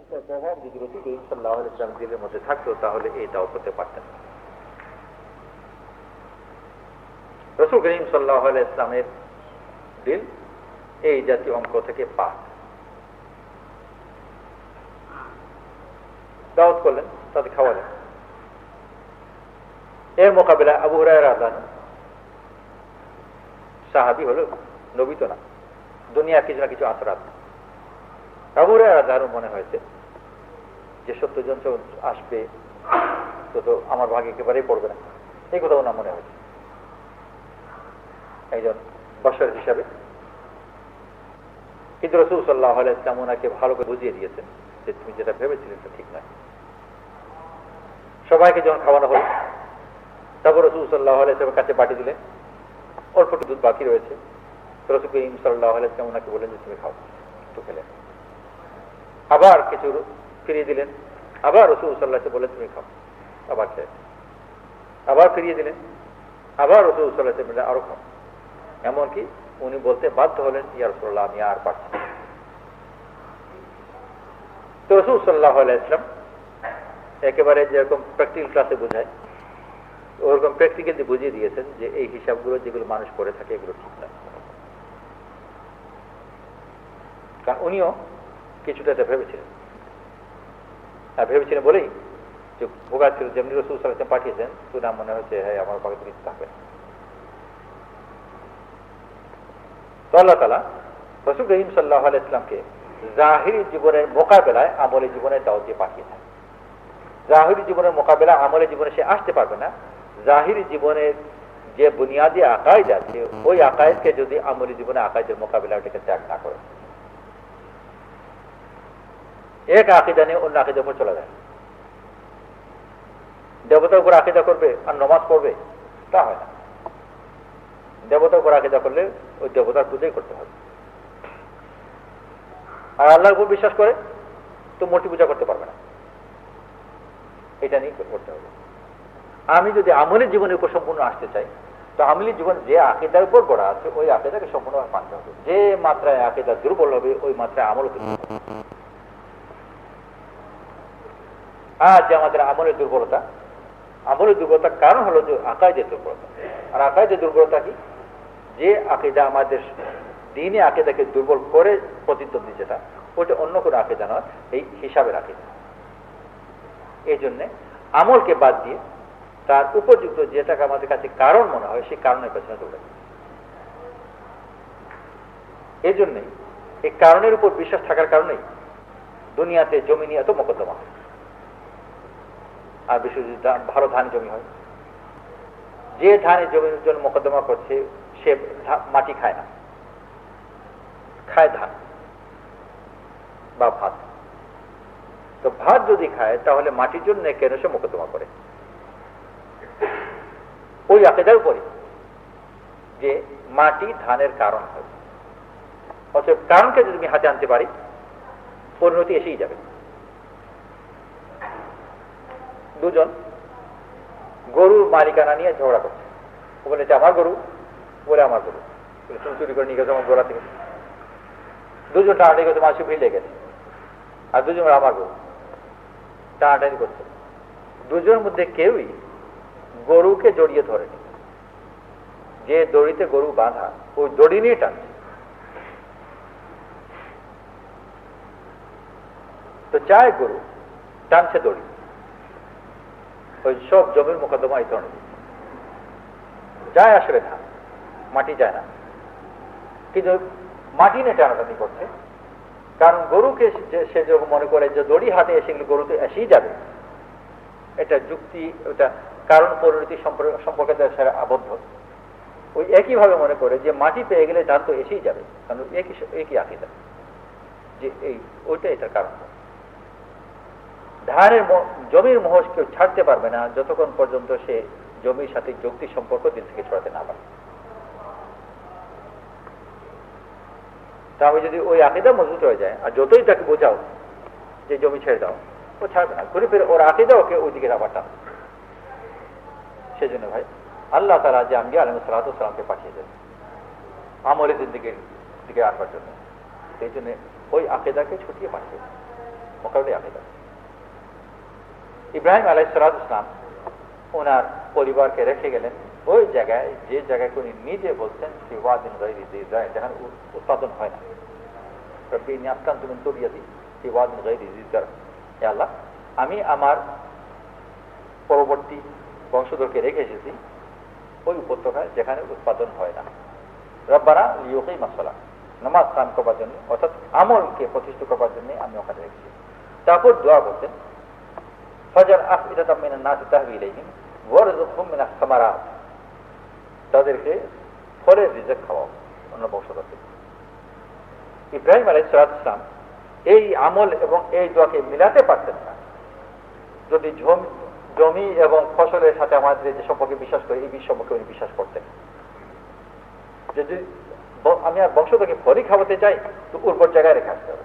প্রভাব যদি রসুল করিম সাল্লাল্লাহু আলাইহি ওয়াসাল্লাম দিলের মধ্যে থাকতো তাহলে এই দাওয়াত করতে পারতেন না। রসুল করিম সাল্লাল্লাহু আলাইহি ওয়াসাল্লামের দিল এই জাতীয় অঙ্ক থেকে পাক। দাওয়াত করলেন, তাদের খাওয়ালেন। এর মোকাবিলায় আবু হুরায়রা রাদিয়াল্লাহু আনহু, সাহাবী হলো, নবী তো না, দুনিয়ার কিছু না কিছু আসরাত। আবু হুরায়রা রাদিয়াল্লাহু আনহু মনে হয়েছে যে 70 জন আসবে, তো আমার ভাগে একেবারেই পড়বে না, এই কথা ওনার মনে হয়েছে একজন বশর হিসাবে। কিন্তু রাসূল সাল্লাল্লাহু আলাইহি ওয়াসাল্লাম ওনাকে ভালো করে বুঝিয়ে দিয়েছেন যে তুমি যেটা ভেবেছিলে সেটা ঠিক নয়। সবাইকে যখন খাওয়ানো হল, তারপর রাসূল সাল্লাল্লাহু আলাইহি ওয়াসাল্লামের কাছে বাটি দিলেন, অল্প একটু দুধ বাকি রয়েছে। রাসূল করিম সাল্লাল্লাহু আলাইহি ওয়াসাল্লাম ওনাকে বললেন যে তুমি খাও, একটু খেলেন। আবার কিছু ফিরিয়ে দিলেন, আবার রাসূল সাল্লাল্লাহু আলাইহি ওয়াসাল্লাম বললেন তুমি খাও, আবার খেলেন। আবার ফিরিয়ে দিলেন, আবার রাসূল সাল্লাল্লাহু আলাইহি ওয়াসাল্লাম বললেন আরো খাও। এমনকি উনি বলতে বাধ্য হলেন, ইয়া রাসূলুল্লাহ আমি আর পারছি না। তো রাসূল সাল্লাল্লাহু আলাইহি ওয়াসাল্লাম একেবারে যেরকম প্র্যাকটিক্যাল ক্লাসে বোঝায় ওরকম প্র্যাকটিক্যালি বুঝিয়ে দিয়েছেন যে এই হিসাবগুলো যেগুলো মানুষ করে থাকে এগুলো ঠিক নয়। কারণ উনিও কিছুটা এটা ভেবেছিলেন, আর ভেবেছিলেন বলেই যে ভোগা ছিল, যেমনি রাসূল সাল্লাল্লাহু আলাইহি ওয়াসাল্লাম পাঠিয়েছেন, তো না মনে হচ্ছে হ্যাঁ আমার পাকে কিছু থাকবে না। তো আল্লাহ তাআলা রাসূল করিম সাল্লাল্লাহু আলাইহি ওয়াসাল্লামকে জাহিরি জীবনের মোকাবেলায় আমলি জীবনের দাওয়াত দিয়ে পাঠিয়েছেন। জাহিরি জীবনের মোকাবেলা আমলি জীবনে সে আসতে পারবে না। জাহিরি জীবনের যে বুনিয়াদী আকাইদ আছে ওই আকাইদকে যদি আমলি জীবনে আকাইদের মোকাবেলা ওটাকে ত্যাগ না করে, এক আকিদা নিয়ে অন্য আকিদার উপর চলে যায়, দেবতার উপর আকিদা করবে আর নমাজ পড়বে, তা হয় না। দেবতার উপর আকিদা করলে ওই দেবতার পূজাই করতে হবে। আর আল্লাহর উপর বিশ্বাস করে তো মূর্তি পূজা করতে পারবে না, এটা নিয়ে করতে হবে। আমি যদি আমলি জীবনের উপর সম্পূর্ণ আসতে চাই, তো আমলি জীবন যে আকিদার উপর গড়া আছে ওই আকিদাকে সম্পূর্ণভাবে মানতে হবে। যে মাত্রায় আকিদা দুর্বল হবে ওই মাত্রায় আমলও দুর্বল হবে। আর যে আমাদের আমলের দুর্বলতার কারণ হলো যে আকাইদের দুর্বলতা। আর আকাইদের দুর্বলতা কি? যে আকিদা আমাদের দ্বীনে আকিদাকে দুর্বল করে প্রতিদ্বন্দ্বী, যেটা ওটা অন্য কোনো আকিদা নয়, এই হিসাবের আকিদা। এই জন্যে আমলকে বাদ দিয়ে তার উপযুক্ত যেটাকে আমাদের কাছে কারণ মনে হয় সেই কারণের পেছনে দৌড়াই। এই জন্যই এই কারণের উপর বিশ্বাস থাকার কারণেই দুনিয়াতে জমি নিয়ে এত মোকদ্দমা হয়। আর বিশেষ যদি ভালো ধান জমি হয়, যে ধানের জমির জন্য মোকদ্দমা করছে সে মাটি খায় না, খায় ধান বা ভাত। তো ভাত যদি খায় তাহলে মাটির জন্য কেন সে মোকদ্দমা করে? ওই আকিদার উপরে যে মাটি ধানের কারণ হয়। অতএব কারণকে যদি আমি হাতে আনতে পারি পরিণতি এসেই যাবে। দুজন গরুর মালিকানা নিয়ে ঝগড়া করছে, ও বলে এটা আমার গরু, বলে আমার গরু, তুমি চুরি করে নিয়ে গেছো আমার গোড়া থেকে। দুজন টানাটানি করছে, মাসি ভিড়ে গেছে, আর দুজন আমার গরু টানাটানি করছে। দুজনের মধ্যে কেউই গরুকে জড়িয়ে ধরেনি, যে দড়িতে গরু বাঁধা ওই দড়ি নিয়ে টানছে। তো চায় গরু, টানছে দড়ি, ওই সব জমির মোকদ্দমা এই ধরনের যায় আসলে ধান, মাটি যায় না। কিন্তু মাটি নিয়ে টানাটানি করছে, কারণ গরুকে সে যখন মনে করে যে দড়ি হাতে এসে গরুতে এসেই যাবে, এটা যুক্তি, ওটা কারণ পরিণতি সম্পর্কে আবদ্ধ। ওই একইভাবে মনে করে যে মাটি পেয়ে গেলে ধান তো এসেই যাবে, কারণ একই আকিদা যে এই ওইটা এটার কারণ। ধানের জমির মোহ কেউ ছাড়তে পারবে না যতক্ষণ পর্যন্ত সে জমির সাথে যৌক্তিক সম্পর্ক দিল থেকে ছড়াতে না পারে। তাহলে যদি ওই আকিদা মজবুত হয়ে যায়, আর যতই তাকে বোঝাও যে জমি ছেড়ে দাও, ও ছাড়বে না, ঘুরে ফিরে ওর আকিদা ওকে ওইদিকে আবার টান। সেজন্য ভাই আল্লাহ তাআলা যে আম্বিয়া আলাইহিস সালাতু ওয়াস সালামকে পাঠিয়েছেন আমলের দিকে আসবার জন্য, সেই জন্য ওই আকিদাকে ছুটিয়ে পাঠিয়েছেন। মোকাবিলাই আকিদা। ইব্রাহিম আলাইহিস সালাম ওনার পরিবারকে রেখে গেলেন ওই জায়গায়, যে জায়গায় উনি নিজে বলছেন ফিওয়াদিন গায়রি জি জারআইন, যেখানে উৎপাদন হয় না। রব্বি ইন্নী আসকানতু মিন যুররিয়্যাতি ফিওয়াদিন গায়রি জি জারআইন, হে আল্লাহ, আমি আমার পরবর্তী বংশধরকে রেখে এসেছি ওই উপত্যকায় যেখানে উৎপাদন হয় না। রব্বানা লিয়ুকিমাস সালাহ, নামাজ কায়েম করবার জন্য, অর্থাৎ আমলকে প্রতিষ্ঠা করবার জন্য আমি ওখানে রেখেছি। তারপর দোয়া করতেন ফাজআল আফইদাতাম মিনান নাসি তাহবি ইলাইহিম ওয়ারযুকহুম মিনাস সামারাত, তাদেরকে ফলের রিজিক খাওয়াও অন্য বংশধরকে। ইব্রাহিম আলাইহিস সালাম এই আমল এবং এই দোয়াকে মিলাতে পারতেন না। যদি জমি এবং ফসলের সাথে আমাদের যে সম্পর্কে বিশ্বাস করি, এই সম্পর্কে উনি বিশ্বাস করতেন। যদি আমি আর বংশধরকে ফলই খাওয়াতে চাই, তো উর্বর জায়গায় রেখে আসতে হবে,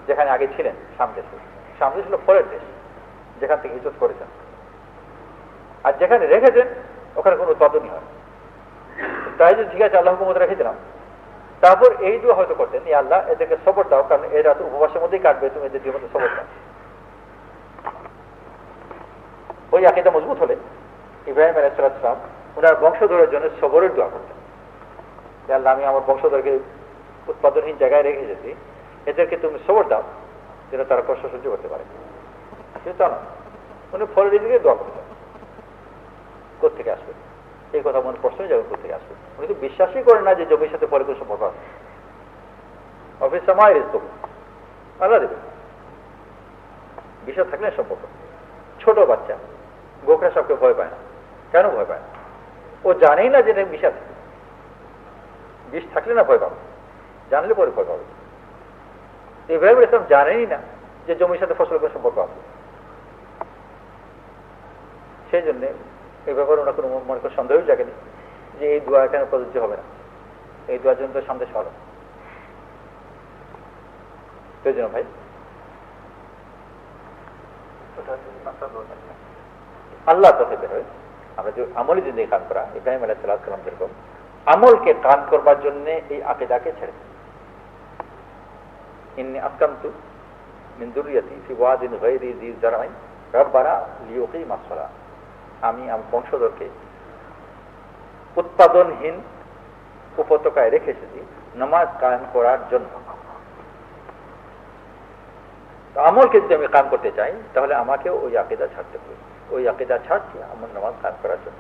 যেখানে আগে ছিলেন শাম দেশে। শাম দেশ ছিল ফলের দেশ, যেখান থেকে হিজরত করেছেন। আর যেখানে রেখেছেন ওখানে কোনো উৎপাদনই হয়। তাই যদি ঠিক আছে আল্লাহ হুকুমত রেখে দিলাম, তারপর এই দোয়া হয়তো করতেন, ইয়া আল্লাহ এদেরকে সবর দাও, কারণ এরা তো উপবাসের মধ্যেই কাটবে, তুমি এদের জীবনে সবর দাও। ওই আকীদা মজবুত হলে ইব্রাহিম আলাইহিস সালাম ওনার বংশধরের জন্য সবরের দোয়া করতেন, ইয়া আল্লাহ আমি আমার বংশধরকে উৎপাদনহীন জায়গায় রেখে এসেছি, এদেরকে তুমি সবর দাও যেন তারা কষ্ট সহ্য করতে পারে। কিন্তু না, উনি ফলের রিজিকে দোয়া করতেন। কোথেকে আসবে এই কথা মনে প্রশ্ন যাবে, কোথেকে আসবে? উনি তো বিশ্বাসই করেন না যে জমির সাথে ফলের কোনো সম্পর্ক আছে। অফিস সময় রিজক আল্লাহ দেবে, বিশ্বাস থাকলে সম্পর্ক। ছোট বাচ্চা গোখরা সবকে ভয় পায় না, কেন ভয় পায় না? ও জানেই না যে বিষাদ, বিষ থাকলে না ভয় পাবে, জানলে পরে ভয় পাবে। ইব্রাহিম ইসলাম জানেনই না যে জমির সাথে ফসলের কোনো সম্পর্ক আছে। সেই জন্য এই ব্যাপারে ওনার কোনো মনে কোনো সন্দেহ জাগেনি যে এই দোয়া এখানে প্রযোজ্য হবে না, এই দোয়ার জন্য তো সন্দেশ হলো। সেই জন্য ভাই আল্লাহ পথে বের হয় আমরা যে আমলি জিন্দেগি কায়েম করা, ইব্রাহিম আলাইহিস সালাম যেরকম আমলকে কায়েম করবার জন্য এই আকীদাকে ছেড়ে, ইন্নী আসকানতু মিন যুররিয়্যাতি ফি ওয়াদিন গায়রি জি জারআইন রব্বানা লিয়ুকিমাস সালাহ, আমি আমার বংশধরকে উৎপাদনহীন উপত্যকায় রেখে এসেছি নামাজ কায়েম করার জন্য। আমলকে যদি আমি কায়েম করতে চাই তাহলে আমাকে ওই আকীদা ছাড়তে হবে। ওই আকীদা ছাড়ছি আমার নামাজ কায়েম করার জন্য।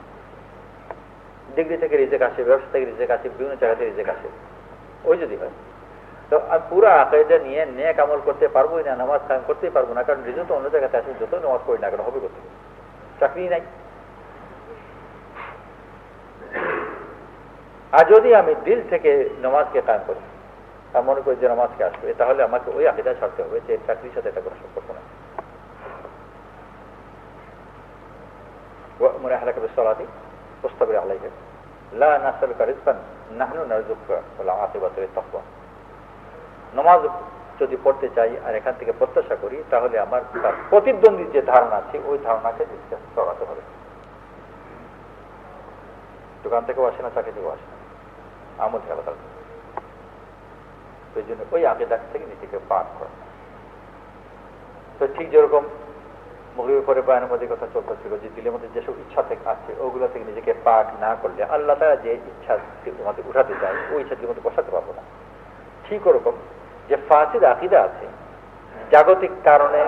ডিগ্রি থেকে রিজিক আসে, ব্যবসা থেকে রিজিক আসে, বিভিন্ন জায়গা থেকে রিজিক আসে, ওই যদি হয় তো আমি পুরো আকীদা নিয়ে নেক আমল করতে পারবোই না, নামাজ কায়েম করতেই পারবো না, কারণ রিজিক তো অন্য জায়গাতে আসে। যত নামাজ পড়ি না কেন হবে কোথায়? চাকরি নাই। আর যদি আমি দিল থেকে নামাজকে কায়েম করি আর মনে করি যে নামাজকে আসবে, তাহলে আমাকে ওই আকীদা ছাড়তে হবে যে চাকরির সাথে এটা কোনো সম্পর্ক নেই। وأمر أهلك بالصلاة واصطبر عليها لا نسألك رزقا نحن نرزقك والعاقبة للتقوى। নামাজ যদি পড়তে চাই আর এখান থেকে প্রত্যাশা করি তাহলে আমার তার প্রতিদ্বন্দ্বীর যে ধারণা আছে ওই ধারণাকে চড়াতে হবে। দোকান থেকেও আসে না, চাকরি থেকেও আসে না, আমল থেকে আলাদা। ওই জন্য ওই আকীদা থেকে নিজেকে পাক করা। তো ঠিক যেরকম মগরিবের পরে বয়ানের মধ্যে কথা চলতেছিল যে দিলের মধ্যে যেসব ইচ্ছা থেকে আছে ওগুলো থেকে নিজেকে পাক না করলে আল্লাহ তাআলা যে ইচ্ছা আমাদের উঠাতে চায় ওই ইচ্ছাটির মধ্যে বসাতে পারবো না। ঠিক ওরকম যে ফাসিদ আকীদা আছে জাগতিক কারণে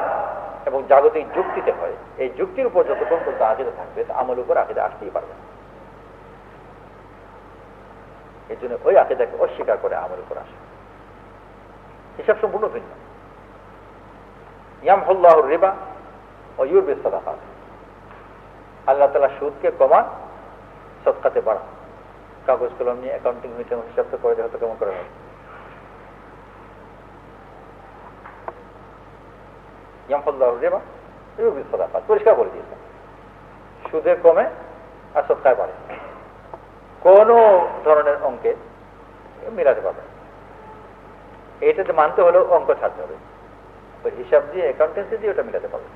এবং জাগতিক যুক্তিতে হয়, এই যুক্তির উপর যতক্ষণ পর্যন্ত আকীদা থাকবে আমলের উপর আকীদা আসতেই পারবে না। এই জন্য ওই আকীদাকে অস্বীকার করে আমলের উপর আসে, হিসাব সম্পূর্ণ ভিন্ন। ইয়ামহুল্লাহুর রিবা ওয়া ইউরবিস সাদাকাত, আল্লাহ তাআলা সুদকে কমান, সদকাতে বাড়ান। কাগজ কলম নিয়ে অ্যাকাউন্টিং মিটিং হিসাব তো করে হয়তো কেমন করে হবে। ইয়ামহুল্লাহুর রিবা ওয়া ইউরবিস সাদাকাত পরিষ্কার করে দিয়েছেন, সুদের কমে আর সদকায় বাড়ে, কোন ধরনের অঙ্কে মিলাতে পারবে। এইটাতে মানতে হলেও অঙ্ক ছাড়তে হবে, ওই হিসাব দিয়ে অ্যাকাউন্টেন্সি দিয়ে ওটা মিলাতে পারবে,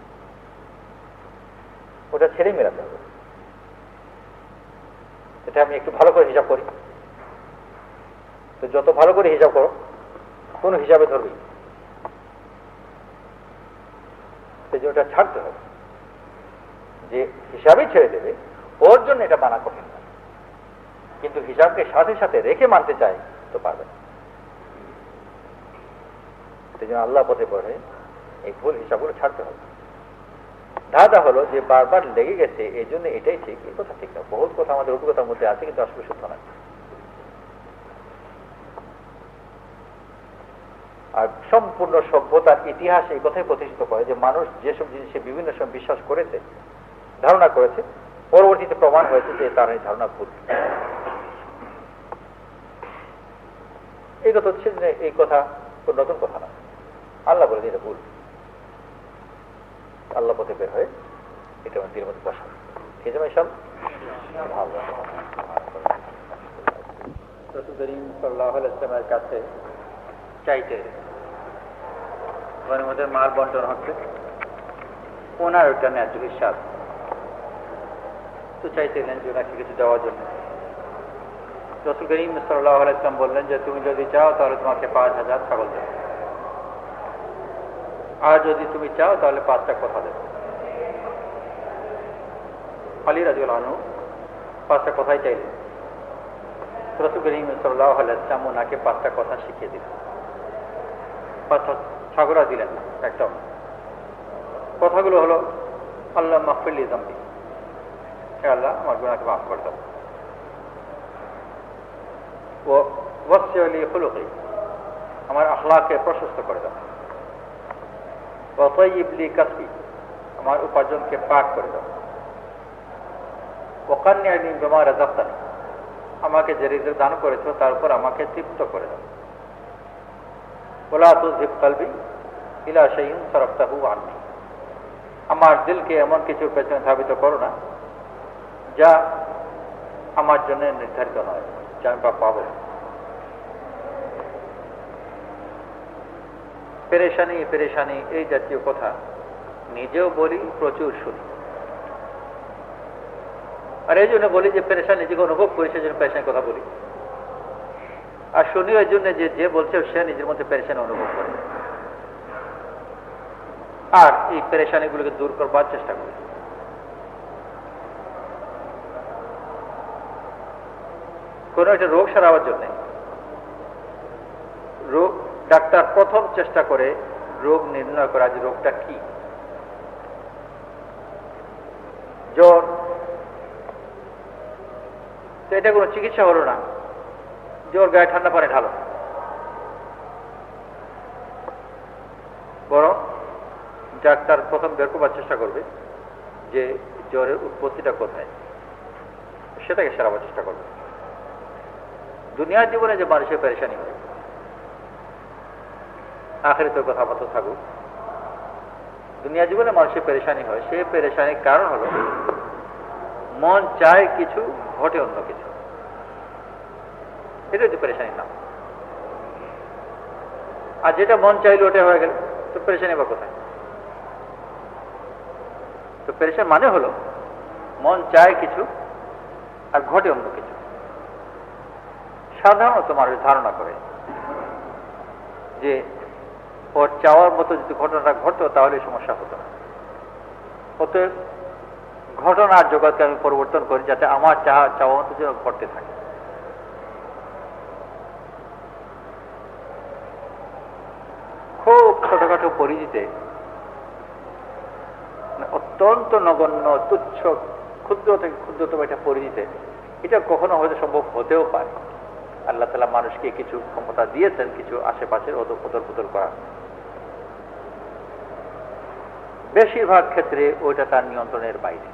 ওটা ছেড়েই মেলাতে হবে। এটা আমি একটু ভালো করে হিসাব করি, তো যত ভালো করে হিসাব করো কোন হিসাবে ধরবি, সেই জন্য এটা ছাড়তে হবে। যে হিসাবই ছেড়ে দেবে ওর জন্য এটা মানা কঠিন না, কিন্তু হিসাবকে সাথে সাথে রেখে মানতে চায় তো পারবে না। সেই জন্য আল্লাহ পথে পড়ে এই ভুল হিসাবগুলো ছাড়তে হবে। ধাঁধা হলো যে বারবার লেগে গেছে এই জন্য এটাই ঠিক, এই কথা ঠিক না। বহুত কথা আমাদের অভিজ্ঞতার মধ্যে আছে, কিন্তু আসলে শুদ্ধ নয়। আর সম্পূর্ণ সভ্যতার ইতিহাস এই কথাই প্রতিষ্ঠিত করে যে মানুষ যেসব জিনিসে বিভিন্ন সময় বিশ্বাস করেছে, ধারণা করেছে, পরবর্তীতে প্রমাণ হয়েছে যে তার এই ধারণা ভুল। এই কথা হচ্ছে যে এই কথা কোন নতুন কথা না, আল্লাহ বলে এটা ভুল। আল্লাহ পথে বের হয়ে এটা দিনের মধ্যে বসা, ঠিক আছে সব ভালো। রাসূল করিম সাল্লাল্লাহু আলাইহি ওয়াসাল্লামের কাছে চাইতে গনিমতের মাল বন্টন হচ্ছে, ওনার ওটা ন্যায্য হিসাব, তো চাইছিলেন যে ওনাকে কিছু দেওয়ার জন্য। রাসূল করিম সাল্লাল্লাহু আলাইহি ওয়াসাল্লাম বললেন যে তুমি যদি চাও তাহলে তোমাকে 5000 ছাগল দেব, আর যদি তুমি চাও তাহলে 5টা কথা দেব। আলী রাদিয়াল্লাহু আনহু 5টা কথাই চাইলেন। রাসূল করিম সাল্লাল্লাহু আলাইহি ওয়াসাল্লাম ওনাকে 5টা কথা শিখিয়ে দিলেন। 5টা ছাগল দিলেন না, একদম। কথাগুলো হলো আল্লাহ মাগফির লি যামবি, হে আল্লাহ আমার গুনাহকে মাফ করে দাও। ও ওয়াসি লি খুলুকি, আমার আখলাকে প্রশস্ত করে দাও। ওয়া তাইয়িব লি কাসবি, আমার উপার্জনকে পাক করে দাও। ওয়া কান্নি'নি বিমা রাযাকতানি, আমাকে যে রিজিক দান করেছো তার উপর আমাকে তৃপ্ত করে দাও। ওয়ালা তুযিব কলবি ইলা শাইইন সারাফতাহু আননি, আমার দিলকে এমন কিছুর পেছনে ধাবিত করো না যা আমার জন্য নির্ধারিত নয়, যা আমি পাবো না। পেরেশানি পেরেশানি এই জাতীয় কথা নিজেও বলি, প্রচুর শুনি। আর এই জন্য বলি যে পেরেশানি নিজেকে অনুভব করি, সেই জন্য পেরেশানির কথা বলি। আর শুনিও এই জন্য যে বলছে সে নিজের মধ্যে পেরেশানি অনুভব করে, আর এই পেরেশানিগুলোকে দূর করবার চেষ্টা করি। কোন একটা রোগ সারাবার জন্য রোগ ডাক্তার প্রথম চেষ্টা করে রোগ নির্ণয় করা, যে রোগটা কি। জ্বর, তো এটা কোনো চিকিৎসা হলো না, জ্বর গায়ে ঠান্ডা পানি ঢালো, বরং ডাক্তার প্রথম বের করবার চেষ্টা করবে যে জ্বরের উৎপত্তিটা কোথায়, সেটাকে সারাবার চেষ্টা করবে। দুনিয়ার জীবনে যে মানুষের পেরেশানি হয়, আখিরাতের কথা মতো থাকুক, দুনিয়া জীবনে মানুষের পেরেশানি হয়, সেই পেরেশানির কারণ হলো মন চায় কিছু, ঘটে অন্য কিছু। এটা হচ্ছে পেরেশানির নাম। আর যেটা মন চাইলো ওটা হয়ে গেল, তো পেরেশানি বা কোথায়? তো পেরেশান মানে হলো মন চায় কিছু আর ঘটে অন্য কিছু। সাধারণত মানুষ ধারণা করে যে ওর চাওয়ার মতো যদি ঘটনাটা ঘটতো তাহলে সমস্যা হতো না। অতএব ঘটনার জগৎকে আমি পরিবর্তন করি যাতে আমার চাওয়া মতো যেন ঘটতে থাকে। খুব ছোটখাটো পরিধিতে, অত্যন্ত নগণ্য, তুচ্ছ, ক্ষুদ্র থেকে ক্ষুদ্রতম একটা পরিধিতে এটা কখনো হয়তো সম্ভব হতেও পারে। আল্লাহ তাআলা মানুষকে কিছু ক্ষমতা দিয়েছেন কিছু আশেপাশের ওদর-পুদর করার। বেশিরভাগ ক্ষেত্রে ওইটা তার নিয়ন্ত্রণের বাইরে।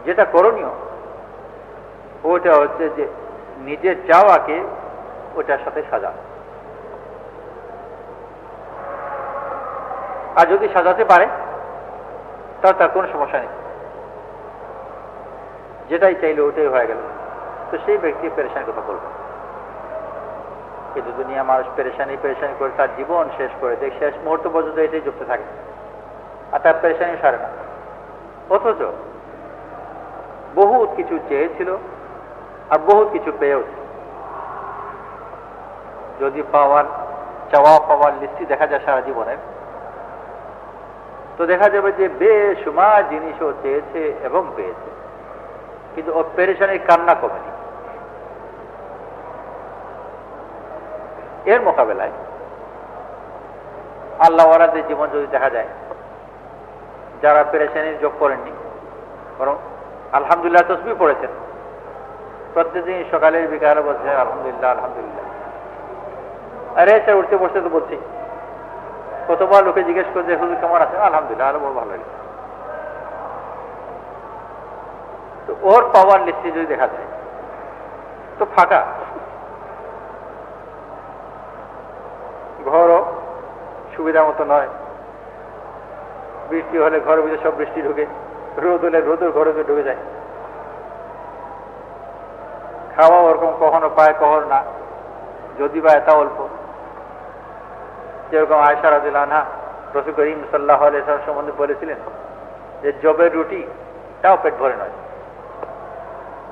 যেটা করণীয় ওইটা হচ্ছে যে নিজের চাওয়াকে ওটার সাথে সাজানো। আর যদি সাজাতে পারে তাহলে তার কোনো সমস্যা নেই, যেটাই চাইলে ওটাই হয়ে গেল, তো সেই ব্যক্তি পেরেশানির কথা বলবে। কিন্তু দুনিয়া মানুষ পেরেশানি করে তার জীবন শেষ করে দেয়, শেষ মুহূর্ত পর্যন্ত এটাই যুক্ত থাকে, আর তার পেরেশানি সারে না। অথচ বহুত কিছু চেয়েছিল আর বহুত কিছু পেয়েছে। যদি পাওয়ার চাওয়া পাওয়ার লিস্টটি দেখা যায় সারা জীবনের, তো দেখা যাবে যে বেশুমার জিনিসও চেয়েছে এবং পেয়েছে, কিন্তু ওর পেরেশানির কান্না কমেনি। এর মোকাবেলায় আল্লাহ ওয়ালাদের জীবন যদি দেখা যায়, যারা পেরেশানির যোগ করেননি, বরং আলহামদুলিল্লাহ তসবিহ পড়েছেন, প্রত্যেকদিন সকালে বিকালে বলছেন আলহামদুলিল্লাহ আলহামদুলিল্লাহ। আরে স্যার উঠতে বসতে তো বলছি, কতবার লোকে জিজ্ঞেস করছে হুজুর কেমন আছে, আলহামদুলিল্লাহ আরো বড় ভালো লাগে। তো ওর পাওয়ার লিস্টে যদি দেখা যায় তো ফাঁকা, ঘরও সুবিধা মতো নয়, বৃষ্টি হলে ঘরের ভিতরে সব বৃষ্টি ঢুকে, রোদ হলে রোদের ঘরে ঢুকে যায়, খাওয়া ওরকম কখনো পায় কখনো না, যদি বা এত অল্প। যেরকম আয়েশা রাদিয়াল্লাহু আনহা রাসূল করিম সাল্লাল্লাহু আলাইহি ওয়াসাল্লাম সম্বন্ধে বলেছিলেন যে জবের রুটি তাও পেট ভরে নয়,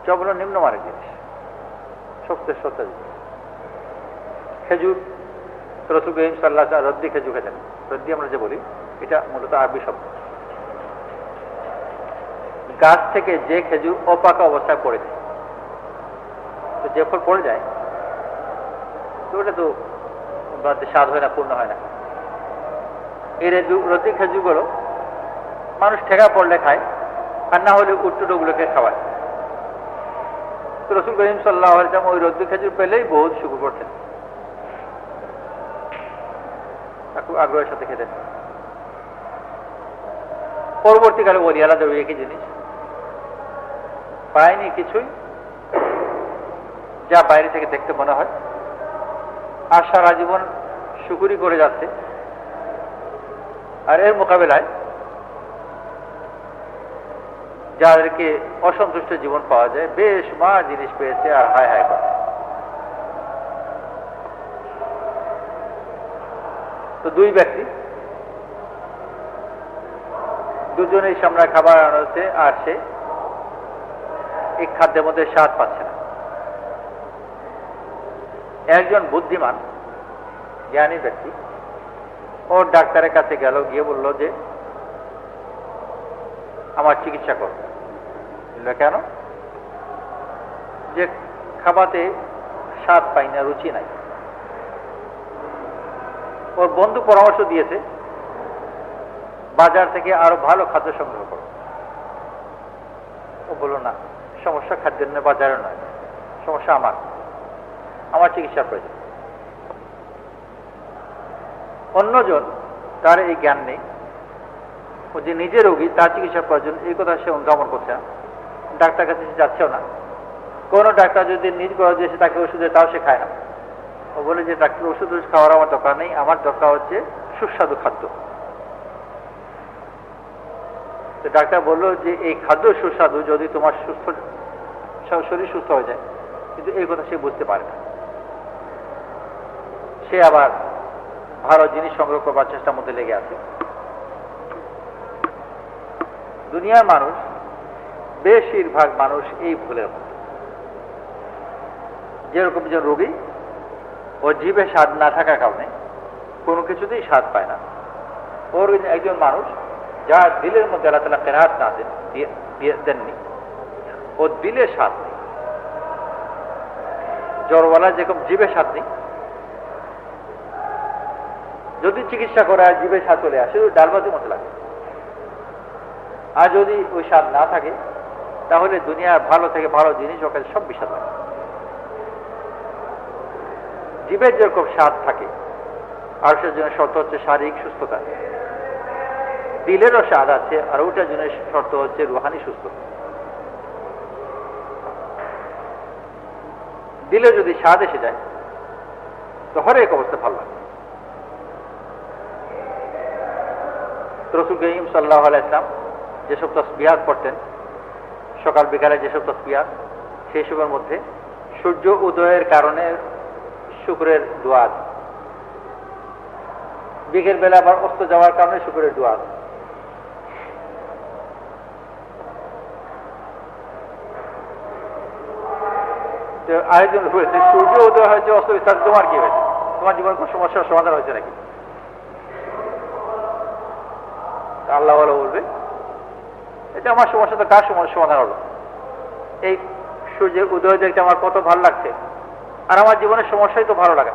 জব হলো নিম্নমানের জিনিস, সবচেয়ে সস্তা জিনিস। খেজুর রাসূল করিম সাল্লাল্লাহু আলাইহি ওয়াসাল্লাম রদ্দি খেজুর খেতেন। রদ্দি আমরা যে বলি এটা মূলত আরবি শব্দ। গাছ থেকে যে খেজুর অপাকা অবস্থায় পড়ে যায়, তো যে ফল পড়ে যায় তো ওটা তো স্বাদ হয় না, পূর্ণ হয় না। এই রদ্দি খেজুরগুলো মানুষ ঠেকা পড়লে খায়, আর না হলে উট্টুটোগুলোকে খাওয়ায়। তো রাসূল করিম সাল্লাল্লাহু আলাইহি ওয়াসাল্লাম ওই রদ্দি খেজুর পেলেই বহুত শুকর করতেন, খুব আগ্রহের সাথে খেতেন। পরবর্তীকালে ওলিয়ালাদের ওই একই জিনিস পায়নি কিছুই, যা বাইরে থেকে দেখতে মনে হয়, আর সারা জীবন শুকুরি করে যাচ্ছে। আর এর মোকাবেলায় যাদেরকে অসন্তুষ্ট জীবন পাওয়া যায়, বেশুমার জিনিস পেয়েছে আর হায় হায় করে। তো দুই ব্যক্তি, দুজনেই সামনে খাবার আনা হচ্ছে, আর সে এই খাদ্যের মধ্যে স্বাদ পাচ্ছে না। একজন বুদ্ধিমান জ্ঞানী ব্যক্তি ওর ডাক্তারের কাছে গেল, গিয়ে বলল যে আমার চিকিৎসা করো। কেন? যে খাবাতে স্বাদ পাই না, রুচি নাই। ওর বন্ধু পরামর্শ দিয়েছে বাজার থেকে আরো ভালো খাদ্য সংগ্রহ করো। ও বলল না, সমস্যা খাদ্যের নয়, বাজারে নয়, সমস্যা আমার চিকিৎসার প্রয়োজন। অন্যজন তার এই জ্ঞান নেই, ও যে নিজে রোগী, তার চিকিৎসার প্রয়োজন, এই কথা সে অনুধাবন করছে না, ডাক্তার কাছে যাচ্ছেও না। কোনো ডাক্তার যদি নিজ গরজে এসে তাকে ওষুধ দেয়, তাও সে খায় না। ও বলে যে ডাক্তার ওষুধ খাওয়ার আমার দরকার নেই, আমার দরকার হচ্ছে সুস্বাদু খাদ্য। তো ডাক্তার বললো যে এই খাদ্য সুস্বাদু যদি তোমার শরীর সুস্থ হয়ে যায়, কিন্তু এই কথা সে বুঝতে পারে না। সে আবার ভালো জিনিস সংগ্রহ করবার চেষ্টার মধ্যে লেগে আছে। দুনিয়ার মানুষ, বেশিরভাগ মানুষ এই ভুলের মধ্যে। যেরকম যে রোগী, ও জিভে স্বাদ না থাকার কারণে কোনো কিছুতেই স্বাদ পায় না। ওর একজন মানুষ যার দিলের মধ্যে আল্লাহ তাআলা কেরাত না দেননি, ও দিলে স্বাদ নেই। জ্বরওয়ালা যেরকম জিভে স্বাদ নেই, যদি চিকিৎসা করা জিভে স্বাদ চলে আসে, ডালবাজির মতো লাগে। আর যদি ওই স্বাদ না থাকে, তাহলে দুনিয়ার ভালো থেকে ভালো জিনিস ওকে সব বিষাদ লাগে। জীবের যেরকম স্বাদ থাকে, আর সেটার জন্য শর্ত হচ্ছে শারীরিক সুস্থতা। দিলেরও স্বাদ আছে, আর ওটার জন্য শর্ত হচ্ছে রুহানি সুস্থতা। দিলে যদি স্বাদ এসে যায়, তো হরেক অবস্থা ভালো লাগে। রাসূল করিম সাল্লাল্লাহু আলাইহি ওয়াসাল্লাম যেসব তাসবিহাত পড়তেন সকাল বিকালে, যেসব তাসবিহাত, সেই সবের মধ্যে সূর্য উদয়ের কারণে শুকরের দোয়া আছে, বিকেল বেলা আবার অস্ত যাওয়ার কারণে শুকরের দোয়া আছে। আরেকজন বলেছে সূর্য উদয় হয়েছে, অস্ত বিস্তার, তোমার কি হয়েছে? তোমার জীবনে কোনো সমস্যার সমাধান হয়েছে নাকি? আল্লাহ বলবে এটা আমার সমস্যা, তো কার সমস্যার সমাধান হলো? এই সূর্যের উদয় দেখতে আমার কত ভালো লাগছে, আর আমার জীবনের সমস্যাই তো ভালো লাগে,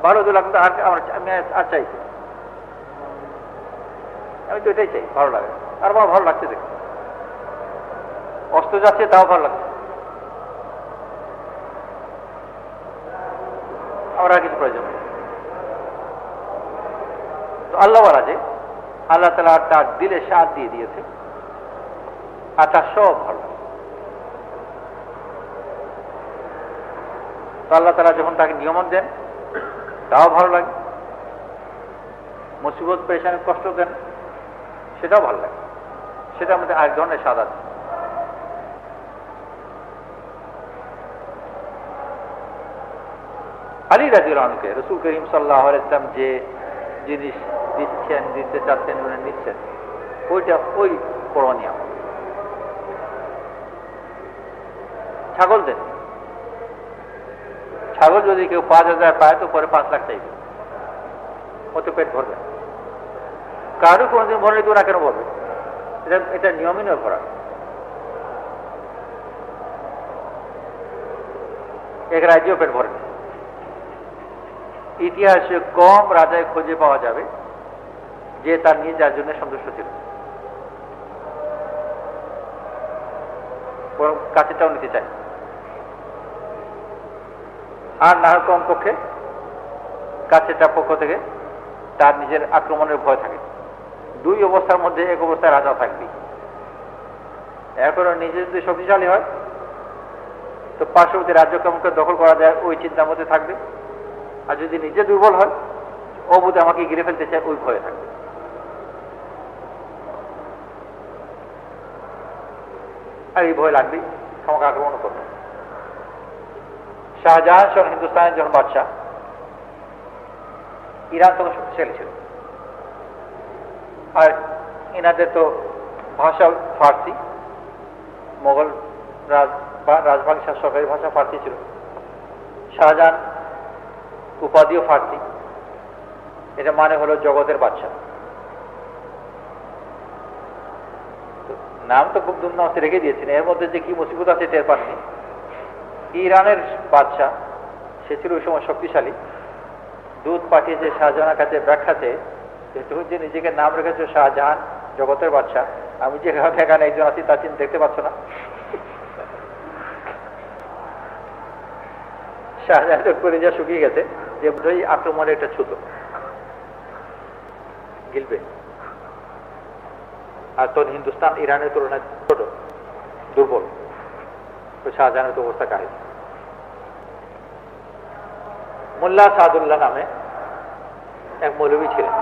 ভালো তো লাগতো আর আমি আর চাই, আমি তো এটাই চাই, ভালো লাগে, আর আমার ভালো লাগছে দেখতে, অস্ত যাচ্ছে তাও ভালো লাগছে, আমার আর কিছু প্রয়োজন নেই। তো আল্লাহ বলা যে আল্লাহ তাআলা তার দিলে সাথ দিয়ে দিয়েছে, আর তার সব ভালো। তো আল্লাহ তাআলা যখন তাকে নিয়মন দেন তাও ভালো লাগে, মুসিবত পেরেশানি কষ্ট দেন সেটাও ভালো লাগে, সেটার মধ্যে আরেক ধরনের স্বাদ আছে। আলী রাদিয়াল্লাহু আনহুকে রাসূল করিম সাল্লাল্লাহু আলাইহি ওয়াসাল্লাম যে জিনিস দিচ্ছেন, দিতে চাচ্ছেন, উনি নিচ্ছেন, ওইটা ওই করণীয়। ছাগল দেন, ছাগল যদি কেউ 5,000 পায় তো পরে 5 লাখ চাইবে, অত পেট ভরবে। কারো কোনোদিন মনে তো না কেন বলবে, এটা নিয়মই নয় ভরা। এক রাজ্যেও পেট ভরে না। ইতিহাসে কম রাজায় খুঁজে পাওয়া যাবে যে তার নিজের জন্য সন্তুষ্ট ছিল, বরং কাছেটাও নিতে চায়, আর না হয় কমপক্ষে কাছেটার পক্ষ থেকে তার নিজের আক্রমণের ভয় থাকে। দুই অবস্থার মধ্যে এক অবস্থায় রাজা থাকবে। এখনো নিজে যদি শক্তিশালী হয় তো পার্শ্ববর্তী রাজ্য কেমন করে দখল করা যায় ওই চিন্তার মধ্যে থাকবে, আর যদি নিজে দুর্বল হয় ও বোধ আমাকে ঘিরে ফেলতে চায় ওই ভয়ে থাকবে। আর এই ভয় লাগবেই, আমাকে আক্রমণ করবে। শাহজাহান সহ হিন্দুস্তানের যখন বাদশাহ, ইরান তখন শক্তিশালী ছিল, আর এনাদের তো ভাষা ফার্সি, মোগল রাজবংশের সরকারি ভাষা ফার্সি ছিল। শাহজাহান উপাধিও ফার্সি, এটা মানে হলো জগতের বাদশাহ। নাম তো খুব ধুমধামে রেখে দিয়েছেন, এর মধ্যে যে কি মুসিবত আছে টের পাননি। ইরানের বাদশাহ, সে ছিল ওই সময় শক্তিশালী, দূত পাঠিয়েছে শাহজাহানের কাছে ব্যাখ্যাতে যে তুমি যে নিজেকে নাম রেখেছো শাহজাহান জগতের বাদশাহ, আমি যে এখানে একজন আছি তা চিন্তা দেখতে পাচ্ছ না? শাহজাহানের কলিজা শুকিয়ে গেছে যে বোধহয় আক্রমণের একটা ছুতো গিলবে। আর তোর হিন্দুস্তান ইরানের তুলনায় ছোট, দুর্বল, তো শাহজাহানের তো অবস্থা কাহিল। মোল্লা সাদুল্লাহ নামে এক মৌলবী ছিলেন,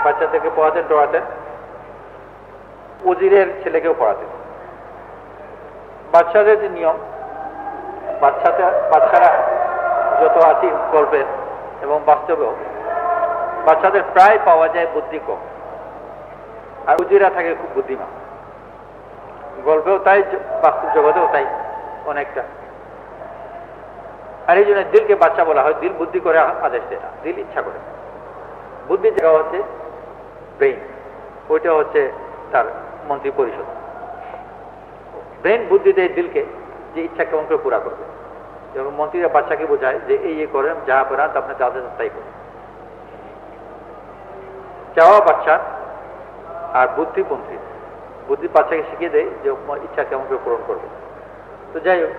বাচ্চাদেরকে পড়াতেন টড়াতেন, উজিরের ছেলেকেও পড়াতেন। বাচ্চাদের যে নিয়ম, বাচ্চারা যত আছে গল্পের এবং বাস্তবেও বাচ্চাদের প্রায় পাওয়া যায় বুদ্ধি কম, আর উজিরা থাকে খুব বুদ্ধিমান। গল্পেও তাই, বাস্তব জগতেও তাই অনেকটা। আর এই জন্য দিলকে বাচ্চা বলা হয়, দিল বুদ্ধি করে আদেশ দেয় না, দিল ইচ্ছা করে। বুদ্ধির জায়গা হচ্ছে ব্রেইন, ওইটা হচ্ছে তার মন্ত্রী পরিষদ। ব্রেইন বুদ্ধি দেয় দিলকে যে ইচ্ছা কেমন করে পুরা করবে। এবং মন্ত্রীরা বাচ্চাকে বোঝায় যে এই করেন, যা করেন আপনি যাদের তাই করেন। চাওয়া বাচ্চা আর বুদ্ধিপন্থী, বুদ্ধি বাচ্চাকে শিখিয়ে দেয় যে ইচ্ছা কেমন করে পূরণ করবে। তো যাই হোক,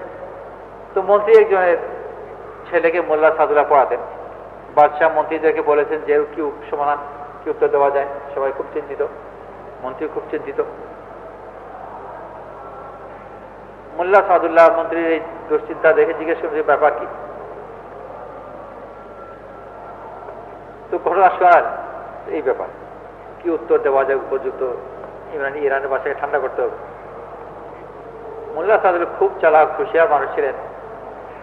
তো মন্ত্রী একজনের ছেলেকে মোল্লা সাদুল্লাহ পড়াতেন। বাদশাহ মন্ত্রীদেরকে বলেছেন যে কি সমাধান, কি উত্তর দেওয়া যায়। সবাই খুব চিন্তিত, মন্ত্রী খুব চিন্তিত। মোল্লা সাদুল্লাহ মন্ত্রীর এই দুশ্চিন্তা দেখে জিজ্ঞেস করছে ব্যাপার কি। তো ঘটনা শোনার এই ব্যাপার, কি উত্তর দেওয়া যায় উপযুক্ত, ইরানের ভাষাকে ঠান্ডা করতে হবে। মোল্লা সাদুল্লাহ খুব চালাক হুঁশিয়ার মানুষ ছিলেন,